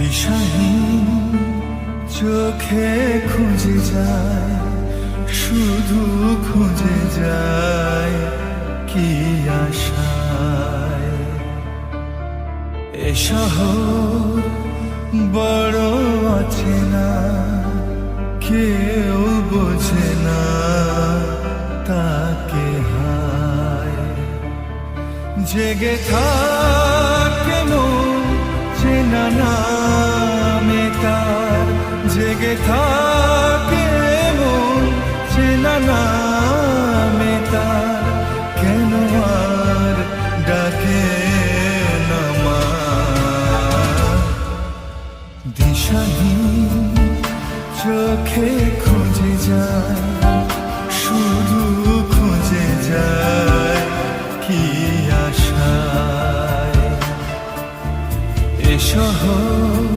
দিশাহীন চোখে খুঁজে যায়, শুধু খুঁজে যায় কি আশায়। এ শহর বড় অচেনা, কেউ বোঝে না তাকে হায়। জেগে থাকে মন চেনা নামে তার, জেগে থাকে মন চেনা নামে তার, কেন আর ডাকে না মা। দিশাহীন চোখে খুঁজে যায়, শুধু খুঁজে যায় কি আশায়। এ শহর